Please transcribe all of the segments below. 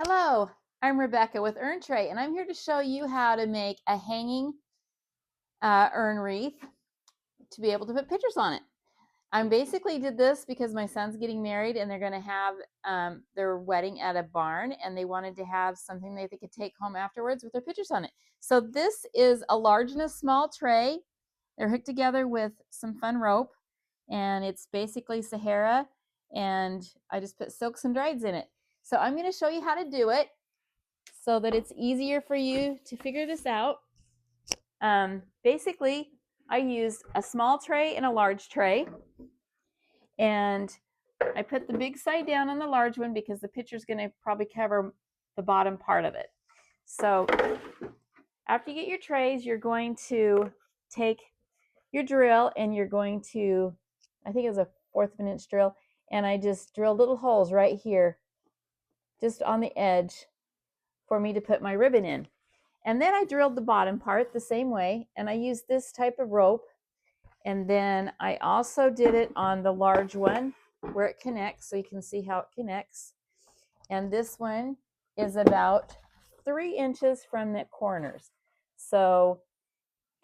Hello, I'm Rebecca with UrnTray, and I'm here to show you how to make a hanging urn wreath to be able to put pictures on it. I basically did this because my son's getting married and they're going to have their wedding at a barn, and they wanted to have something that they could take home afterwards with their pictures on it. So this is a large and a small tray. They're hooked together with some fun rope, and it's basically Sahara, and I just put silks and drieds in it. So I'm going to show you how to do it so that it's easier for you to figure this out. Basically, I used a small tray and a large tray, and I put the big side down on the large one because the picture is going to probably cover the bottom part of it. So after you get your trays, you're going to take your drill and you're going to, I think it was a 1/4 of an inch drill, and I just drilled little holes right here, just on the edge, for me to put my ribbon in. And then I drilled the bottom part the same way, and I used this type of rope. And then I also did it on the large one where it connects, so you can see how it connects. And this one is about 3 inches from the corners. So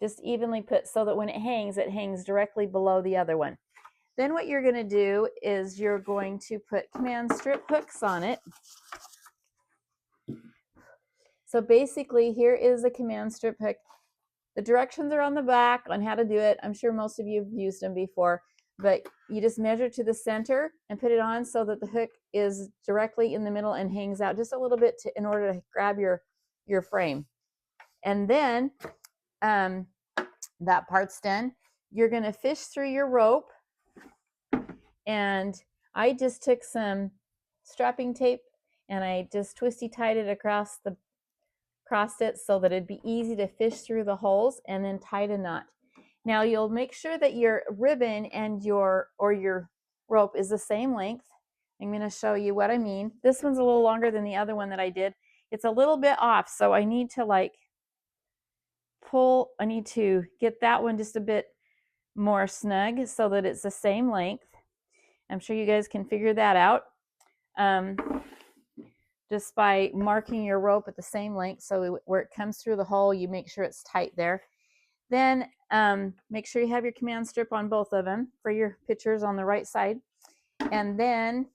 just evenly put so that when it hangs directly below the other one. Then what you're going to do is you're going to put command strip hooks on it. So basically, here is a command strip hook. The directions are on the back on how to do it. I'm sure most of you have used them before, but you just measure to the center and put it on so that the hook is directly in the middle and hangs out just a little bit in order to grab your frame. And then that part's done. You're going to fish through your rope, and I just took some strapping tape and I just twisty tied it across it so that it'd be easy to fish through the holes, and then tied a knot. Now you'll make sure that your ribbon and your rope is the same length. I'm going to show you what I mean. This one's a little longer than the other one that I did. It's a little bit off, so I need to I need to get that one just a bit more snug so that it's the same length. I'm sure you guys can figure that out. Just by marking your rope at the same length, so where it comes through the hole, you make sure it's tight there. Then make sure you have your command strip on both of them for your pictures on the right side. And then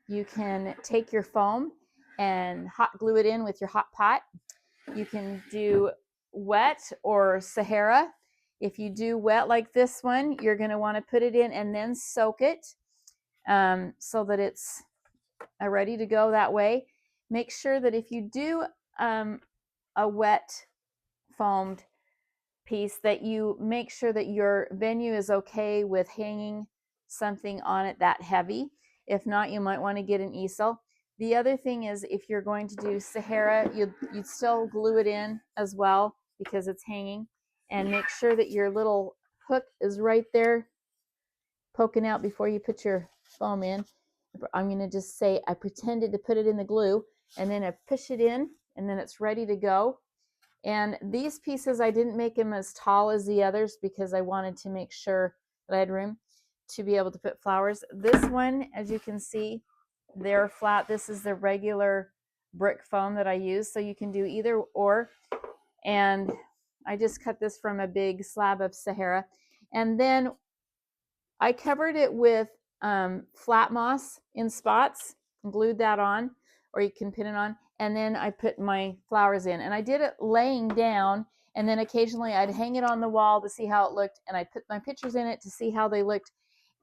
you can take your foam and hot glue it in with your hot pot. You can do wet or Sahara. If you do wet like this one, you're going to want to put it in and then soak it so that it's ready to go that way. Make sure that if you do a wet foamed piece, that you make sure that your venue is okay with hanging something on it that heavy. If not, you might want to get an easel. The other thing is, if you're going to do Sahara, you'd still glue it in as well because it's hanging, and make sure that your little hook is right there poking out before you put your foam in. I'm going to just say I pretended to put it in the glue, and then I push it in, and then it's ready to go. And these pieces, I didn't make them as tall as the others because I wanted to make sure that I had room to be able to put flowers. This one, as you can see, they're flat. This is the regular brick foam that I use, so you can do either or. And I just cut this from a big slab of Sahara. And then I covered it with flat moss in spots and glued that on, or you can pin it on. And then I put my flowers in, and I did it laying down, and then occasionally I'd hang it on the wall to see how it looked, and I'd put my pictures in it to see how they looked,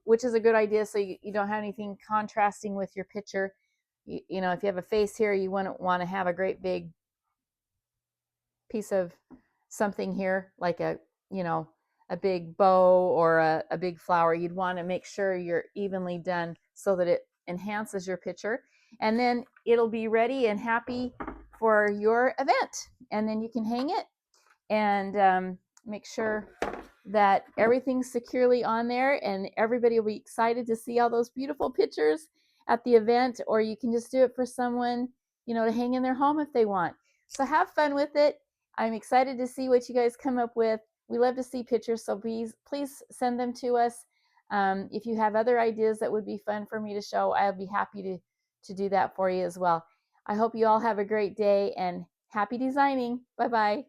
which is a good idea so you don't have anything contrasting with your picture. You know, if you have a face here, you wouldn't want to have a great big piece of something here, like a big bow or a big flower. You'd want to make sure you're evenly done so that it enhances your picture, and then it'll be ready and happy for your event. And then you can hang it and make sure that everything's securely on there, and everybody will be excited to see all those beautiful pictures at the event. Or you can just do it for someone, to hang in their home if they want. So have fun with it. I'm excited to see what you guys come up with. We love to see pictures, so please send them to us. If you have other ideas that would be fun for me to show, I'll be happy to do that for you as well. I hope you all have a great day and happy designing. Bye-bye.